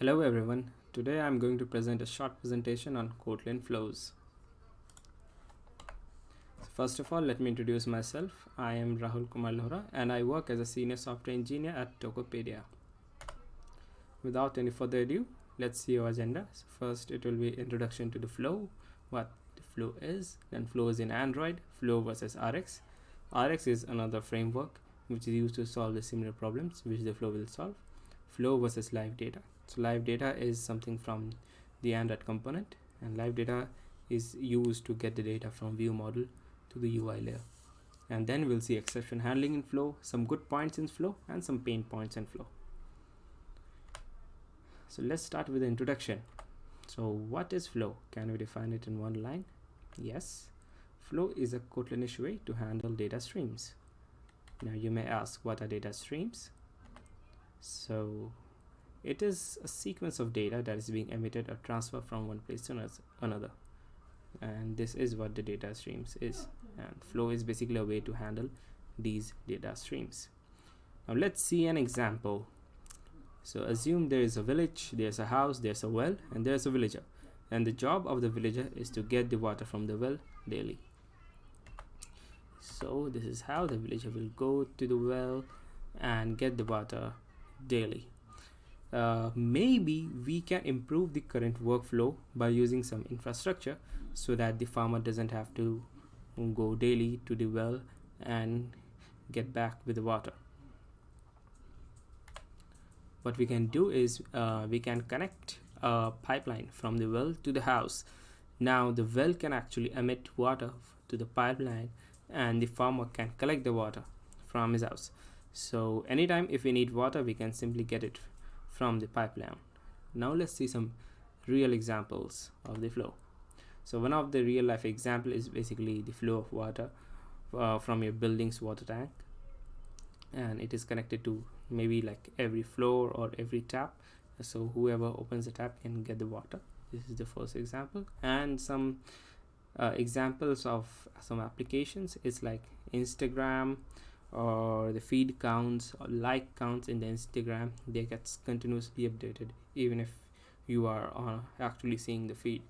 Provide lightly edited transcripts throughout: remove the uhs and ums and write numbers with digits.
Hello everyone, today I'm going to present a short presentation on Kotlin Flows. First of all, let me introduce myself. I am Rahul Kumar Lohra and I work as a senior software engineer at Tokopedia. Without any further ado, let's see our agenda. So first it will be introduction to the flow, what the flow is, then flow is in Android, flow versus RX. RX is another framework which is used to solve the similar problems which the flow will solve. Flow versus Livedata. So Livedata is something from the Android component, and Livedata is used to get the data from view model to the UI layer. And then we'll see exception handling in flow, some good points in flow, and some pain points in flow. So let's start with the introduction. So what is flow? Can we define it in one line? Yes. Flow is a Kotlinish way to handle data streams. Now you may ask, what are data streams? So it is a sequence of data that is being emitted or transferred from one place to another, and this is what the data streams is, and flow is basically a way to handle these data streams. Now let's see an example. So assume there is a village, there's a house, there's a well, and there's a villager, and the job of the villager is to get the water from the well daily. So this is how the villager will go to the well and get the water daily. Maybe we can improve the current workflow by using some infrastructure so that the farmer doesn't have to go daily to the well and get back with the water. What we can do is we can connect a pipeline from the well to the house. Now the well can actually emit water to the pipeline, and the farmer can collect the water from his house. So anytime if we need water, we can simply get it from the pipeline. Now let's see some real examples of the flow. So one of the real life example is basically the flow of water from your building's water tank, and it is connected to maybe like every floor or every tap, so whoever opens the tap can get the water. This is the first example, and some examples of some applications is like Instagram, or the feed counts or like counts in the Instagram. They get continuously updated even if you are actually seeing the feed.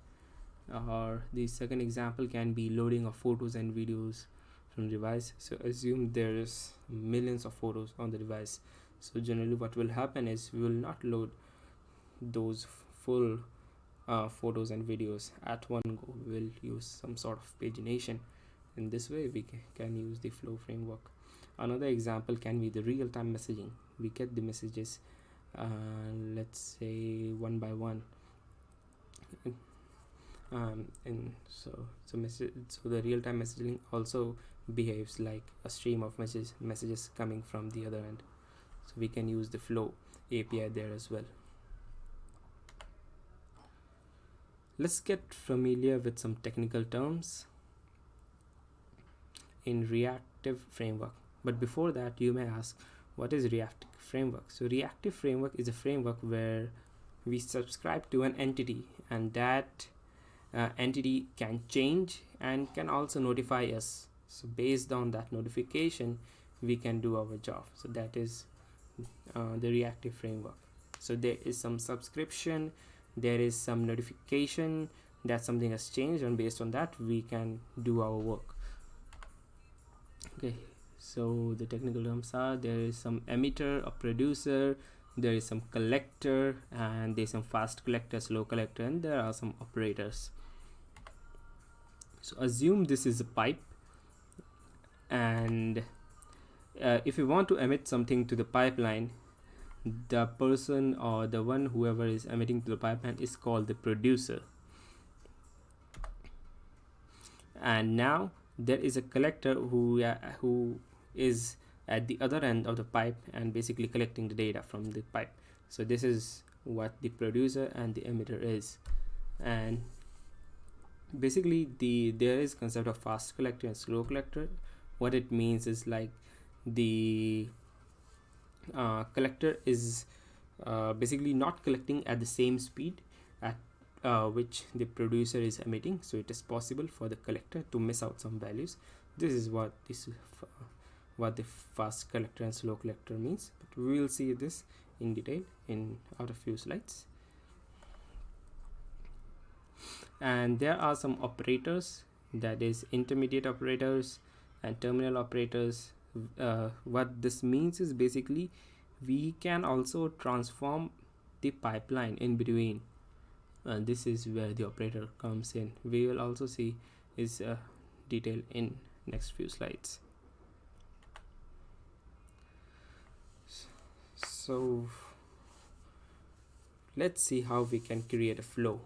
Or the second example can be loading of photos and videos from the device. So assume there is millions of photos on the device. So generally what will happen is we will not load those full photos and videos at one go. We will use some sort of pagination. In this way we can use the flow framework. Another example can be the real-time messaging. We get the messages let's say one by one, and so the real-time messaging also behaves like a stream of messages coming from the other end. So we can use the flow API there as well. Let's get familiar with some technical terms in Reactive framework. But before that, you may ask, what is Reactive framework? So Reactive framework is a framework where we subscribe to an entity, and that entity can change and can also notify us. So based on that notification, we can do our job. So that is the Reactive framework. So there is some subscription, there is some notification that something has changed, and based on that we can do our work. Okay, so the technical terms are, there is some emitter, a producer, there is some collector, and there's some fast collector, slow collector, and there are some operators. So assume this is a pipe, and if you want to emit something to the pipeline, the person or the one whoever is emitting to the pipeline is called the producer. And now there is a collector who is at the other end of the pipe and basically collecting the data from the pipe. So this is what the producer and the emitter is. And basically there is concept of fast collector and slow collector. What it means is like the collector is basically not collecting at the same speed at which the producer is emitting, so it is possible for the collector to miss out some values. This is what the fast collector and slow collector means, but we will see this in detail in out a few slides. And there are some operators, that is intermediate operators and terminal operators. What this means is basically we can also transform the pipeline in between. This is where the operator comes in. We will also see is detail in next few slides. So let's see how we can create a flow.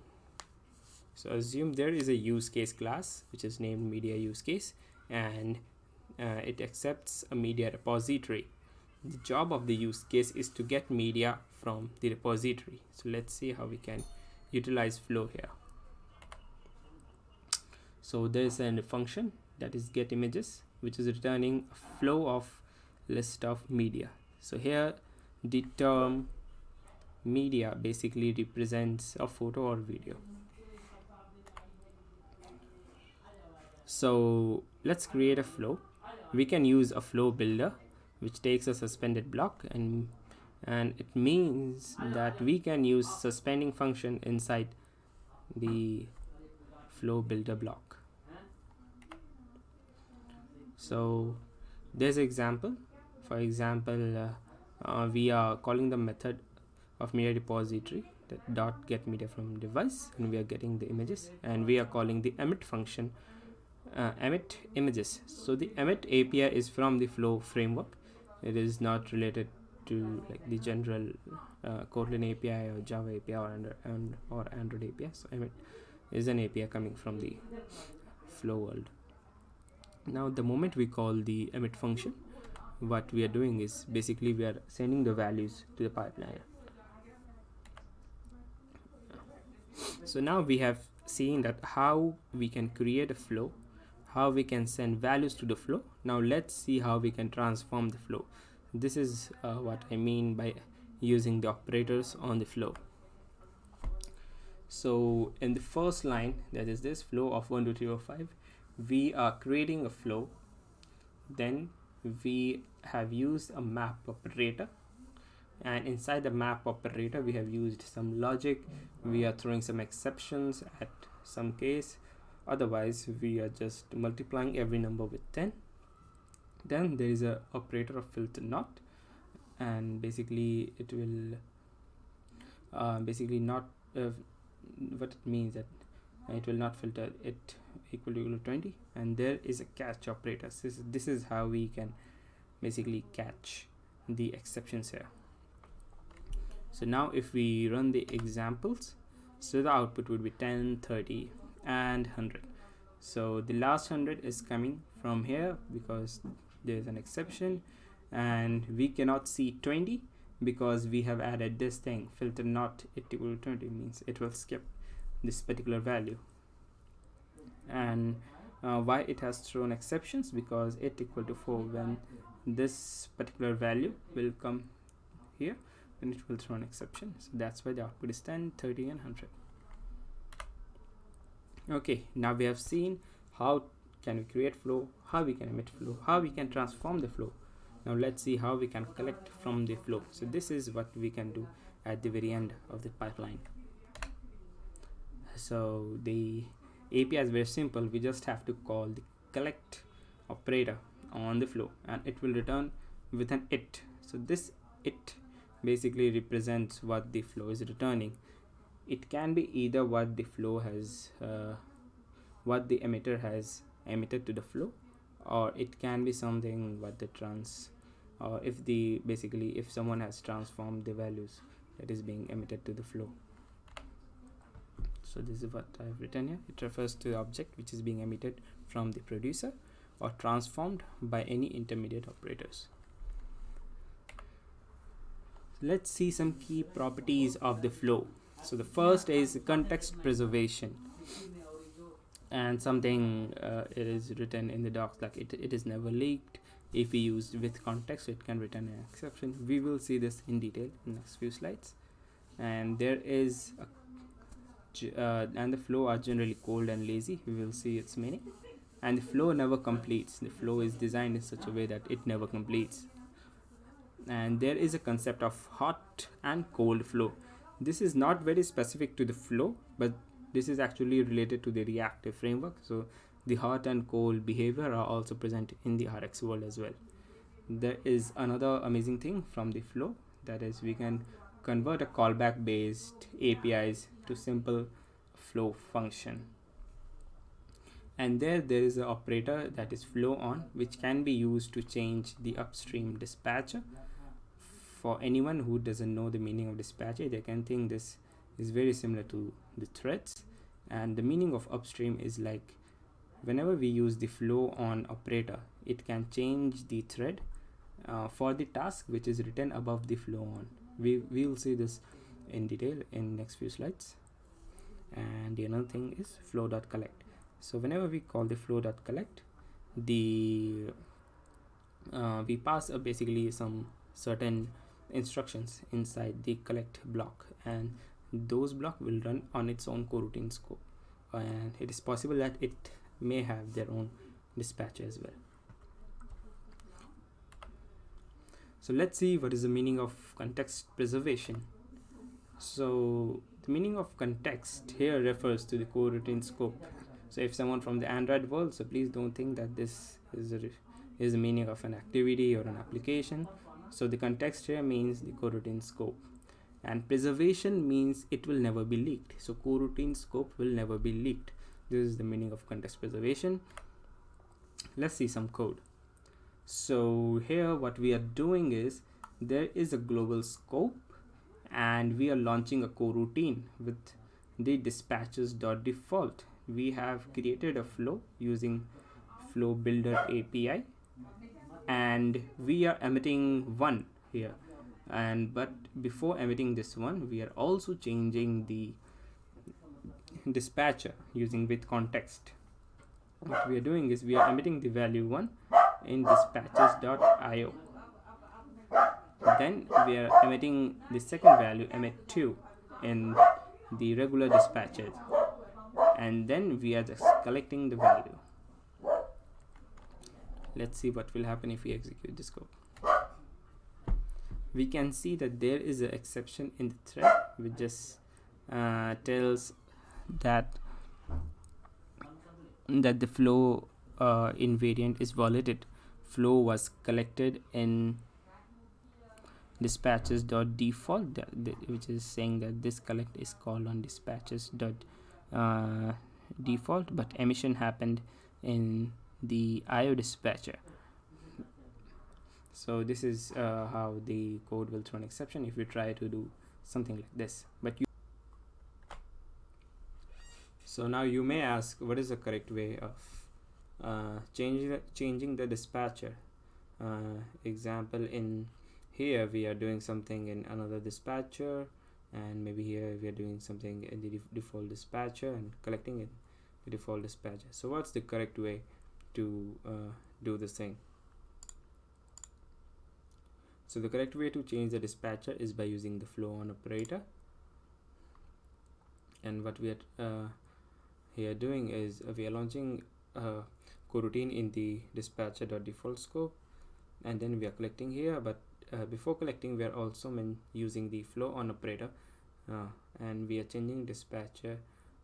So assume there is a use case class which is named media use case, and it accepts a media repository. The job of the use case is to get media from the repository. So let's see how we can utilize flow here. So there is a function that is get images, which is returning a flow of list of media. So here the term media basically represents a photo or video. So let's create a flow. We can use a flow builder which takes a suspended block, and it means that we can use suspending function inside the flow builder block. So there's an example. For example, we are calling the method of media repository that dot get media from device, and we are getting the images, and we are calling the emit function emit images. So the emit API is from the flow framework. It is not related to like the general Kotlin API or Java API or Android API. So emit is an API coming from the flow world. Now the moment we call the emit function, what we are doing is basically we are sending the values to the pipeline. So now we have seen that how we can create a flow, how we can send values to the flow. Now let's see how we can transform the flow. This is what I mean by using the operators on the flow. So in the first line, that is this flow of 1 2 3 4 5, we are creating a flow. Then we have used a map operator, and inside the map operator we have used some logic. We are throwing some exceptions at some case, otherwise we are just multiplying every number with 10. Then there is a operator of filter not, and basically it will not what it means that it will not filter it equal to 20, and there is a catch operator. This is how we can basically catch the exceptions here. So now if we run the examples, so the output would be 10, 30 and 100. So the last 100 is coming from here because there is an exception, and we cannot see 20 because we have added this thing filter not it equal to 20, means it will skip this particular value. And why it has thrown exceptions? Because it equal to 4, when this particular value will come here, then it will throw an exception. So that's why the output is 10, 30 and 100. Okay, now we have seen how can we create flow, how we can emit flow, how we can transform the flow. Now let's see how we can collect from the flow. So this is what we can do at the very end of the pipeline. So the API is very simple. We just have to call the collect operator on the flow, and it will return with an it. So this it basically represents what the flow is returning. It can be either what the flow has what the emitter has emitted to the flow, or it can be something what the or if the basically if someone has transformed the values that is being emitted to the flow. So this is what I've written here. It refers to the object which is being emitted from the producer or transformed by any intermediate operators. Let's see some key properties of the flow. So the first is context preservation, and something it is written in the docs like it is never leaked. If we use with context, it can return an exception. We will see this in detail in the next few slides. And there is and the flow are generally cold and lazy. We will see its meaning. And the flow never completes. The flow is designed in such a way that it never completes. And there is a concept of hot and cold flow. This is not very specific to the flow, but this is actually related to the reactive framework. So the hot and cold behavior are also present in the RX world as well. There is another amazing thing from the flow, that is we can convert a callback based APIs to simple flow function. And there is an operator that is flow on, which can be used to change the upstream dispatcher. For anyone who doesn't know the meaning of dispatcher, they can think this is very similar to the threads. And the meaning of upstream is like whenever we use the flow on operator, it can change the thread for the task which is written above the flow on. We will see this in detail in next few slides. And the another thing is flow.collect. So whenever we call the flow.collect, the we pass basically some certain instructions inside the collect block, and those block will run on its own coroutine scope, and it is possible that it may have their own dispatcher as well. So let's see what is the meaning of context preservation. So the meaning of context here refers to the coroutine scope. So if someone from the Android world, so please don't think that this is the meaning of an activity or an application. So the context here means the coroutine scope, and preservation means it will never be leaked. So coroutine scope will never be leaked. This is the meaning of context preservation. Let's see some code. So here what we are doing is there is a global scope, and we are launching a coroutine with the dispatches.default. We have created a flow using flow builder API, and we are emitting one here. And but before emitting this one, we are also changing the dispatcher using with context. What we are doing is we are emitting the value 1 in dispatches.io. Then we are emitting the second value, emit 2, in the regular dispatcher, and then we are just collecting the value. Let's see what will happen if we execute this code. We can see that there is an exception in the thread which just tells that the flow invariant is validated. Flow was collected in dispatches.default, which is saying that this collect is called on dispatches.default, but emission happened in the IO dispatcher. So this is how the code will throw an exception if we try to do something like this. So now you may ask, what is the correct way of changing the dispatcher? Example, in here we are doing something in another dispatcher, and maybe here we are doing something in the default dispatcher and collecting in the default dispatcher. So what's the correct way to do this thing? So the correct way to change the dispatcher is by using the flow on operator. And what we are here doing is we are launching a coroutine in the dispatcher.default scope, and then we are collecting here. But before collecting, we are also using the flow on operator, and we are changing dispatcher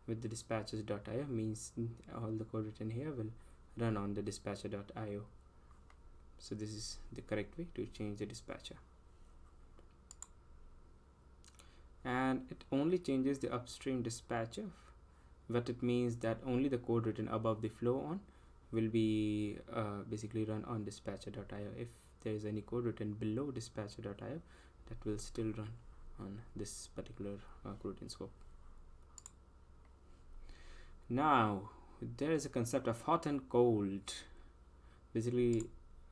with the dispatches.io, means all the code written here will run on the dispatcher.io. So this is the correct way to change the dispatcher, and it only changes the upstream dispatcher. What it means that only the code written above the flow on will be basically run on dispatcher.io. If there is any code written below dispatcher.io, that will still run on this particular coroutine scope. Now there is a concept of hot and cold. Basically,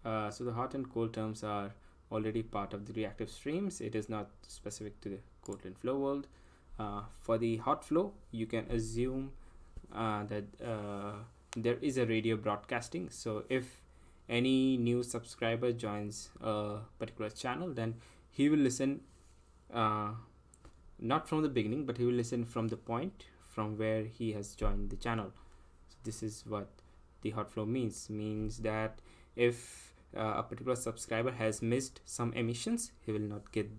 so the hot and cold terms are already part of the reactive streams. It is not specific to the Kotlin Flow world. For the hot flow, you can assume that there is a radio broadcasting. So if any new subscriber joins a particular channel, then he will listen not from the beginning, but he will listen from the point from where he has joined the channel. So this is what the hot flow means that if a particular subscriber has missed some emissions, he will not get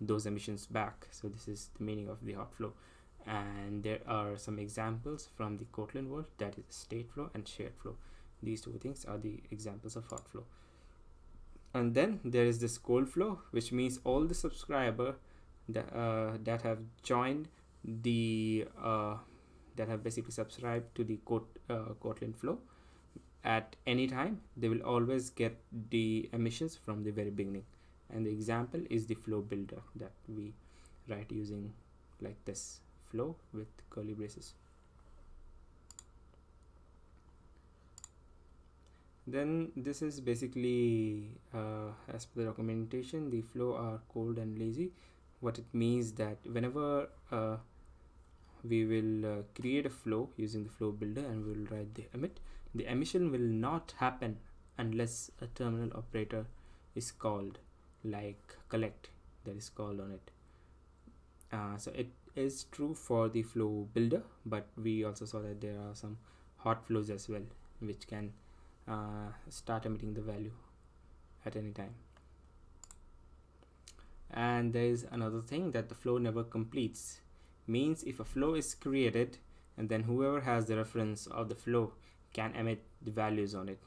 those emissions back. So this is the meaning of the hot flow. And there are some examples from the Kotlin world, that is state flow and shared flow. These two things are the examples of hot flow. And then there is this cold flow, which means all the subscriber that have joined the that have basically subscribed to the Kotlin Flow at any time, they will always get the emissions from the very beginning. And the example is the flow builder that we write using like this flow with curly braces. Then this is basically as per the documentation, the flow are cold and lazy. What it means that whenever we will create a flow using the flow builder and we will write the emission will not happen unless a terminal operator is called, like collect, that is called on it. So it is true for the flow builder, but we also saw that there are some hot flows as well, which can start emitting the value at any time. And there is another thing, that the flow never completes. Means if a flow is created, and then whoever has the reference of the flow can emit the values on it.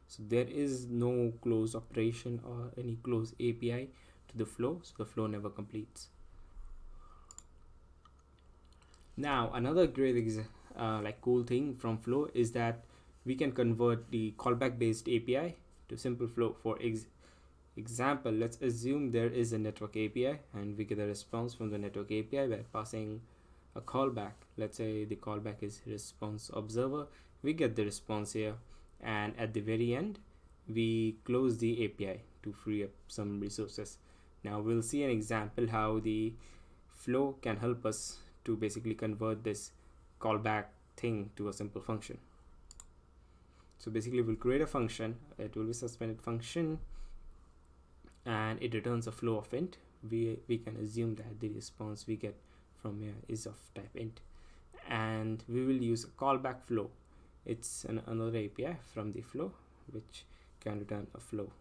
So there is no close operation or any close API to the flow, so the flow never completes. Now another great like cool thing from flow is that we can convert the callback based API to simple flow. For example, let's assume there is a network API and we get a response from the network API by passing a callback. Let's say the callback is response observer. We get the response here, and at the very end we close the API to free up some resources. Now we'll see an example how the flow can help us to basically convert this callback thing to a simple function. So basically we'll create a function, it will be suspended function, and it returns a flow of int. We can assume that the response we get from here is of type int, and we will use a callback flow. It's another API from the flow which can return a flow.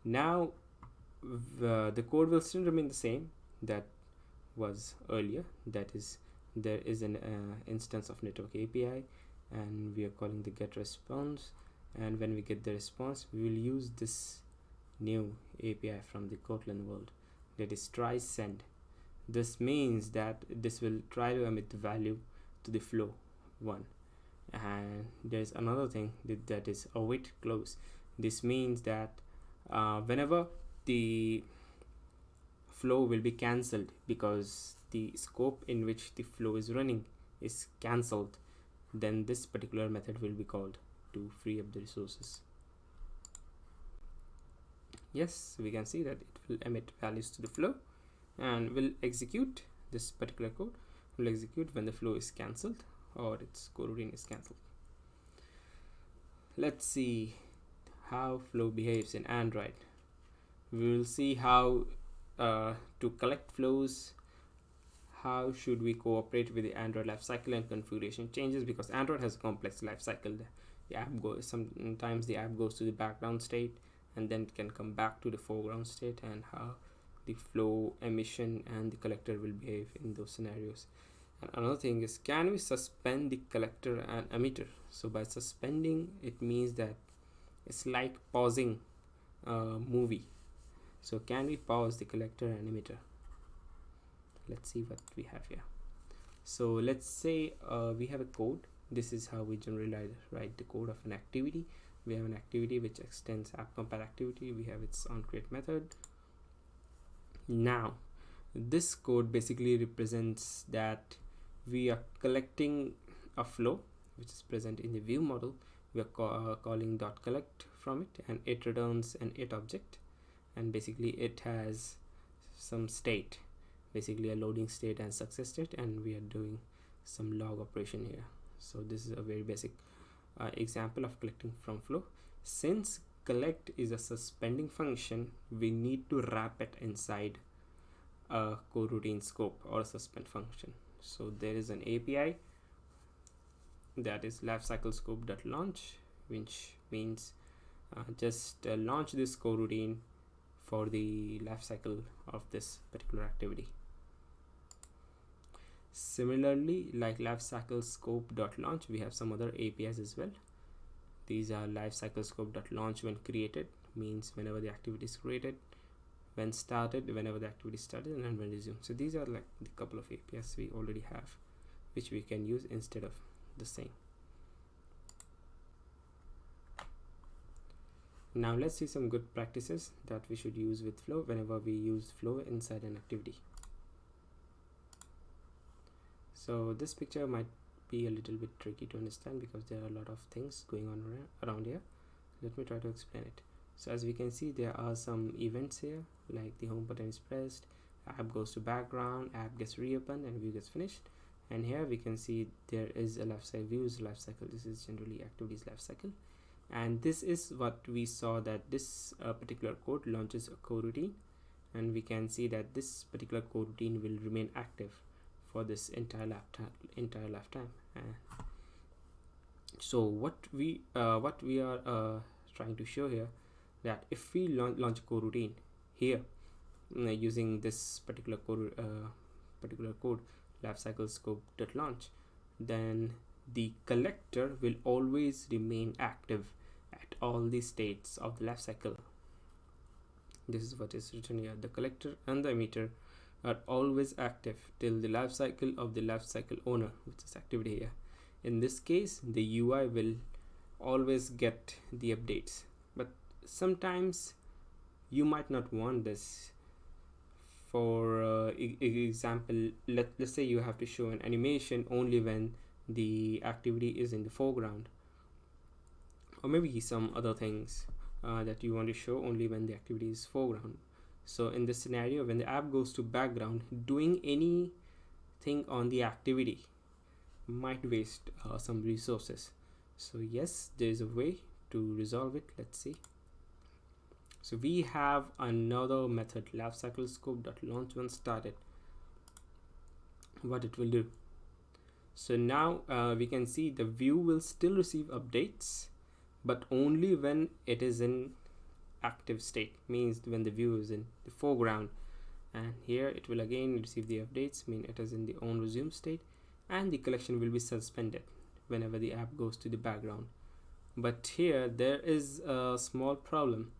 Now the code will still remain the same that was earlier, that is there is an instance of network API and we are calling the get response, and when we get the response we will use this new API from the Kotlin world, that is try send. This means that this will try to emit the value to the flow one. And there's another thing that is await close. This means that whenever the flow will be cancelled because the scope in which the flow is running is cancelled, then this particular method will be called to free up the resources. Yes, we can see that it will emit values to the flow and will execute this particular code, will execute when the flow is cancelled or its coroutine is cancelled. Let's see how flow behaves in Android. We will see how to collect flows, how should we cooperate with the Android lifecycle and configuration changes, because Android has a complex lifecycle. The app sometimes the app goes to the background state and then it can come back to the foreground state, and how the flow emission and the collector will behave in those scenarios. And another thing is, can we suspend the collector and emitter? So by suspending, it means that it's like pausing a movie. So can we pause the collector and emitter? Let's see what we have here. So let's say we have a code. This is how we generally write the code of an activity. We have an activity which extends app compile activity. We have its onCreate method. Now this code basically represents that we are collecting a flow which is present in the view model. We are calling .collect from it, and it returns an it object, and basically it has some state, basically a loading state and success state, and we are doing some log operation here. So this is a very basic example of collecting from flow. Since collect is a suspending function, we need to wrap it inside a coroutine scope or a suspend function. So there is an API that is lifecyclescope.launch, which means just launch this coroutine for the lifecycle of this particular activity. Similarly, like lifecyclescope.launch, we have some other APIs as well. These are lifecyclescope.launch when created, means whenever the activity is created, when started, whenever the activity started, and then when resumed. So these are like the couple of APIs we already have, which we can use instead of the same. Now let's see some good practices that we should use with Flow whenever we use Flow inside an activity. So this picture might be a little bit tricky to understand because there are a lot of things going on around here. Let me try to explain it. So as we can see, there are some events here, like the home button is pressed, app goes to background, app gets reopened, and view gets finished. And here we can see there is a lifecycle, views lifecycle. This is generally activities lifecycle, and this is what we saw, that this particular code launches a coroutine, and we can see that this particular coroutine will remain active for this entire lifetime. So what we are trying to show here, that if we launch a coroutine here using this particular code lifecyclescope.launch, then the collector will always remain active at all the states of the lifecycle. This is what is written here. The collector and the emitter are always active till the lifecycle of the lifecycle owner, which is activity here. In this case, the UI will always get the updates, but sometimes you might not want this. For example, let's say you have to show an animation only when the activity is in the foreground, or maybe some other things that you want to show only when the activity is foreground. So in this scenario, when the app goes to background, doing anything on the activity might waste some resources. So yes, there is a way to resolve it. Let's see. So we have another method, lifecyclescope.launchWhen started. What it will do. So now we can see the view will still receive updates, but only when it is in active state, means when the view is in the foreground. And here it will again receive the updates, mean it is in the on resume state, and the collection will be suspended whenever the app goes to the background. But here there is a small problem.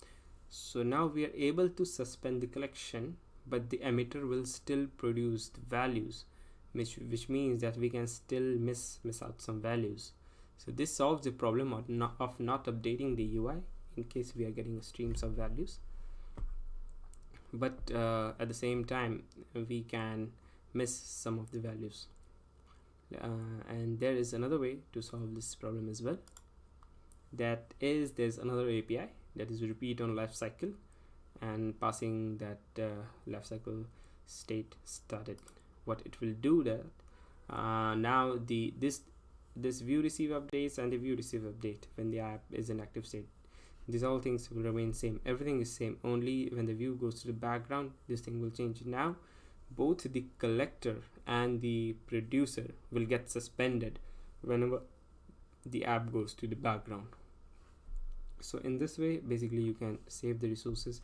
So now we are able to suspend the collection, but the emitter will still produce the values, which means that we can still miss out some values. So this solves the problem of not updating the UI in case we are getting streams of values, but at the same time we can miss some of the values. And there is another way to solve this problem as well. That is, there's another API that is repeat on lifecycle and passing that lifecycle state started. What it will do that now this view receive updates and the view receive update when the app is in active state. These all things will remain same. Everything is same. Only when the view goes to the background, this thing will change. Now both the collector and the producer will get suspended whenever the app goes to the background. So in this way, basically you can save the resources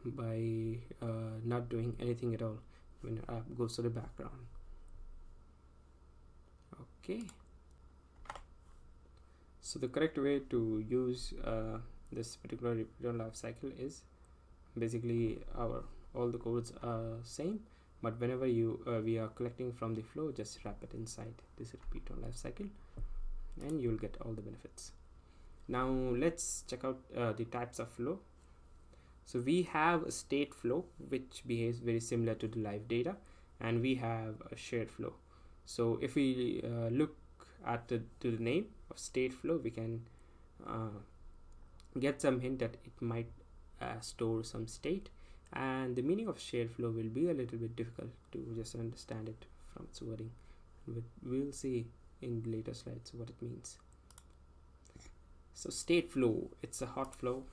by not doing anything at all when your app goes to the background. Okay, so the correct way to use this particular repeat on life cycle is basically all the codes are same, but whenever we are collecting from the flow, just wrap it inside this repeat on life cycle and you'll get all the benefits. Now let's check out the types of flow. So we have a state flow, which behaves very similar to the Livedata, and we have a shared flow. So if we look at to the name of state flow, we can get some hint that it might store some state, and the meaning of shared flow will be a little bit difficult to just understand it from its wording, but we'll see in later slides what it means. So state flow, it's a hot flow.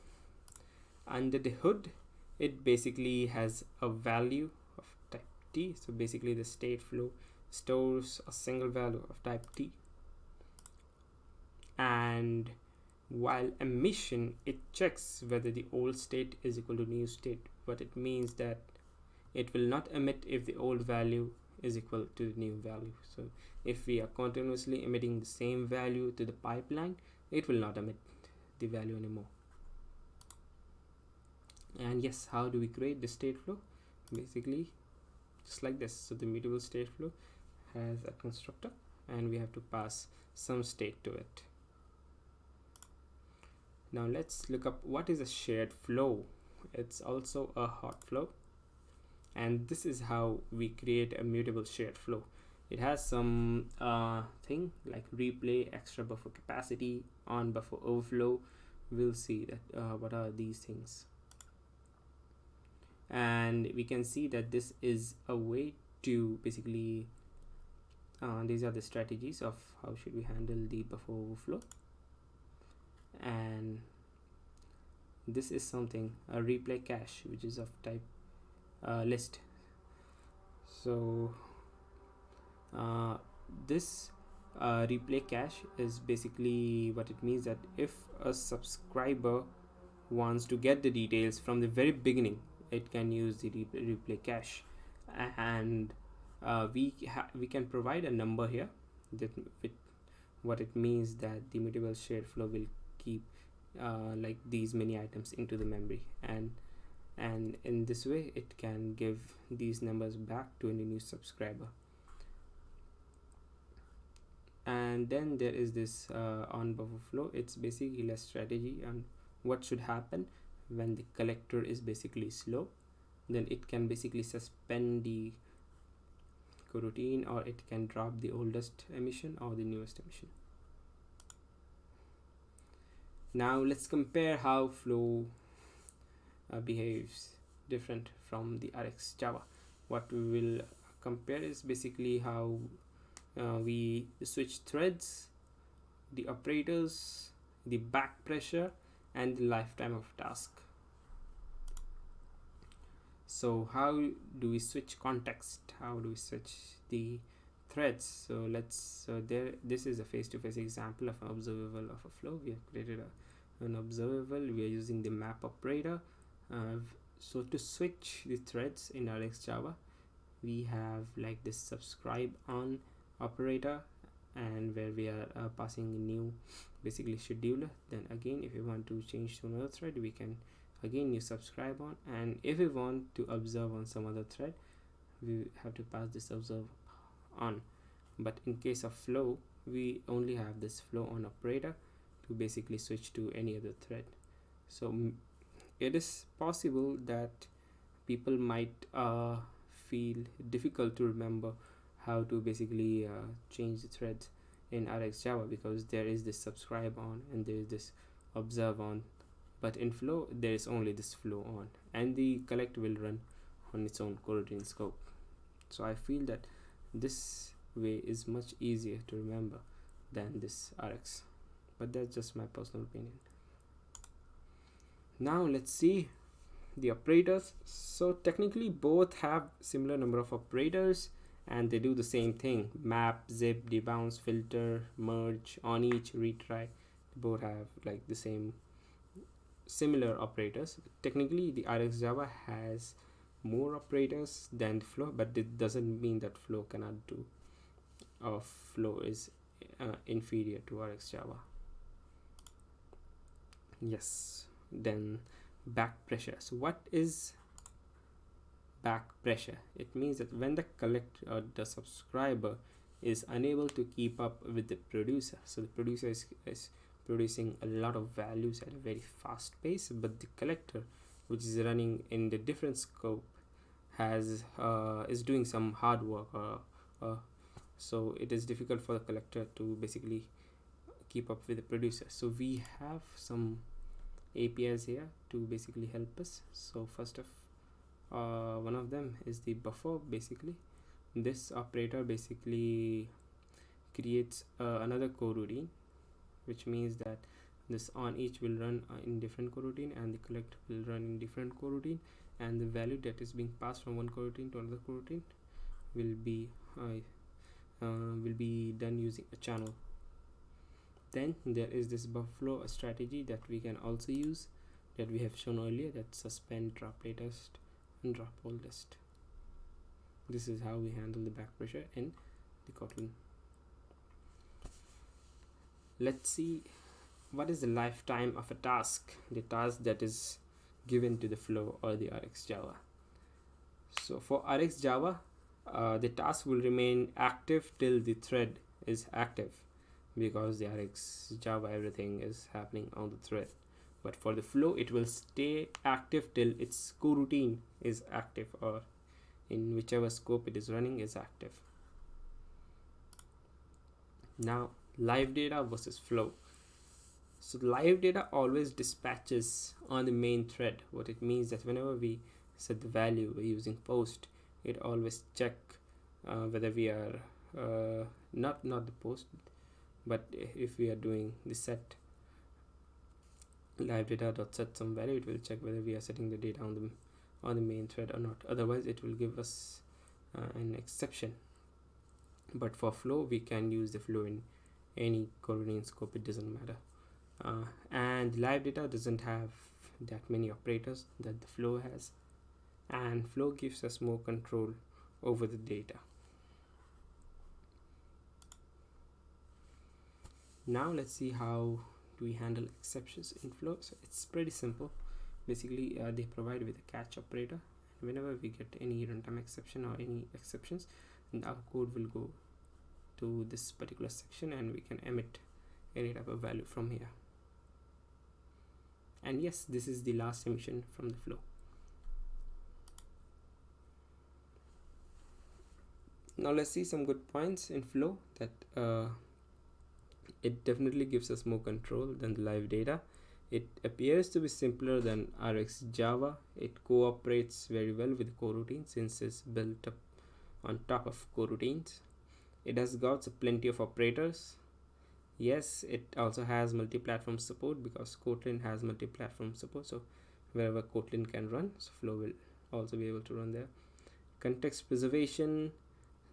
Under the hood, it basically has a value of type T. So basically the state flow stores a single value of type T, and while emission, it checks whether the old state is equal to new state. But it means that it will not emit if the old value is equal to the new value. So if we are continuously emitting the same value to the pipeline, it will not emit the value anymore. And yes, how do we create the state flow? Basically just like this. So the mutable state flow has a constructor and we have to pass some state to it. Now let's look up what is a shared flow. It's also a hot flow, and this is how we create a mutable shared flow. It has some thing like replay, extra buffer capacity, on buffer overflow. We'll see that what are these things, and we can see that this is a way to basically these are the strategies of how should we handle the buffer overflow. And this is something, a replay cache, which is of type list. So this replay cache is basically what it means, that if a subscriber wants to get the details from the very beginning, it can use the replay cache, and we can provide a number here that what it means that the mutable shared flow will keep like these many items into the memory, and in this way it can give these numbers back to any new subscriber. And then there is this on buffer flow. It's basically a strategy on what should happen when the collector is basically slow. Then it can basically suspend the coroutine, or it can drop the oldest emission or the newest emission. Now let's compare how flow behaves different from the RX Java. What we will compare is basically how we switch threads, the operators, the backpressure, and the lifetime of task. So how do we switch context? How do we switch the threads? So this is a face-to-face example of an observable of a flow. We have created an observable. We are using the map operator. So to switch the threads in RX Java, we have like this subscribe on operator, and where we are passing a new basically scheduler. Then again, if you want to change to another thread, we can again use subscribe on, and if we want to observe on some other thread, we have to pass this observe on. But in case of flow, we only have this flow on operator to basically switch to any other thread. So it is possible that people might feel difficult to remember how to basically change the threads in RX Java, because there is this subscribe on and there is this observe on, but in flow there is only this flow on, and the collect will run on its own coroutine scope. So I feel that this way is much easier to remember than this RX, but that's just my personal opinion. Now let's see the operators. So technically both have similar number of operators, and they do the same thing: map, zip, debounce, filter, merge, on each, retry. They both have like the same similar operators. Technically the RX Java has more operators than flow, but it doesn't mean that flow cannot do, or flow is inferior to RX Java. Yes. Then backpressure. So what is backpressure? It means that when the collector or the subscriber is unable to keep up with the producer, so the producer is producing a lot of values at a very fast pace, but the collector, which is running in the different scope, has is doing some hard work, so it is difficult for the collector to basically keep up with the producer. So we have some APIs here to basically help us. So first of one of them is the buffer. Basically this operator basically creates another coroutine, which means that this on each will run in different coroutine, and the collect will run in different coroutine, and the value that is being passed from one coroutine to another coroutine will be done using a channel. Then there is this buffer strategy that we can also use, that we have shown earlier, that suspend, drop latest, and drop oldest. this is how we handle the backpressure in the Kotlin. Let's see what is the lifetime of a task, the task that is given to the Flow or the RxJava. So for RxJava, the task will remain active till the thread is active, because the RxJava everything is happening on the thread. But for the Flow, it will stay active till its coroutine is active, or in whichever scope it is running is active. Now Livedata versus Flow. So Livedata always dispatches on the main thread. What it means that whenever we set the value we're using post, it always check whether we are not the post, but if we are doing the set livedata.set some value, it will check whether we are setting the data on the main thread or not. Otherwise it will give us an exception. But for Flow, we can use the Flow in any coroutine scope, it doesn't matter. And Livedata doesn't have that many operators that the Flow has, and Flow gives us more control over the data. Now let's see how do we handle exceptions in Flow. So it's pretty simple. Basically they provide with a catch operator. Whenever we get any runtime exception or any exceptions, and our code will go to this particular section and we can emit any type of value from here. And yes, this is the last emission from the Flow. Now let's see some good points in Flow, that it definitely gives us more control than the Livedata. It appears to be simpler than RxJava. It cooperates very well with coroutines since it's built up on top of coroutines. It has got plenty of operators. Yes, it also has multi-platform support, because Kotlin has multi-platform support. So wherever Kotlin can run, so Flow will also be able to run there. Context preservation,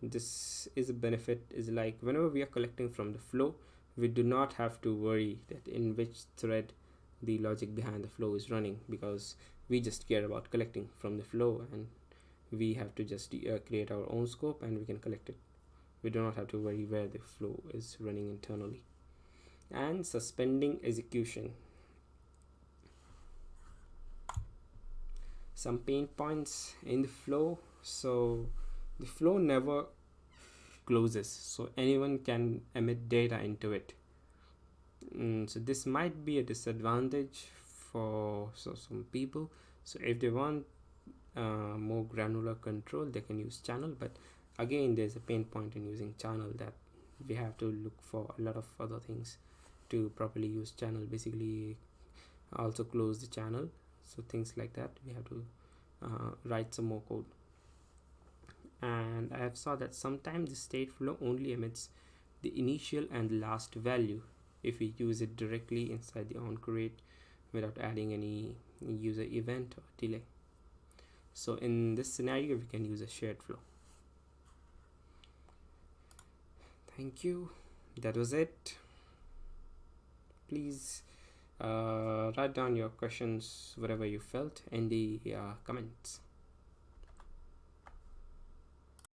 this is a benefit, is like whenever we are collecting from the Flow, we do not have to worry that in which thread the logic behind the Flow is running, because we just care about collecting from the Flow, and we have to just create our own scope and we can collect it. We do not have to worry where the Flow is running internally. And suspending execution. Some pain points in the Flow. So the Flow never closes, so anyone can emit data into it. So this might be a disadvantage for some people. So if they want more granular control, they can use channel, but again there's a pain point in using channel, that we have to look for a lot of other things to properly use channel. Basically also close the channel, so things like that we have to write some more code. And I have saw that sometimes the state Flow only emits the initial and the last value if we use it directly inside the onCreate without adding any user event or delay. So in this scenario we can use a SharedFlow. Thank you, that was it. Please write down your questions, whatever you felt, in the comments.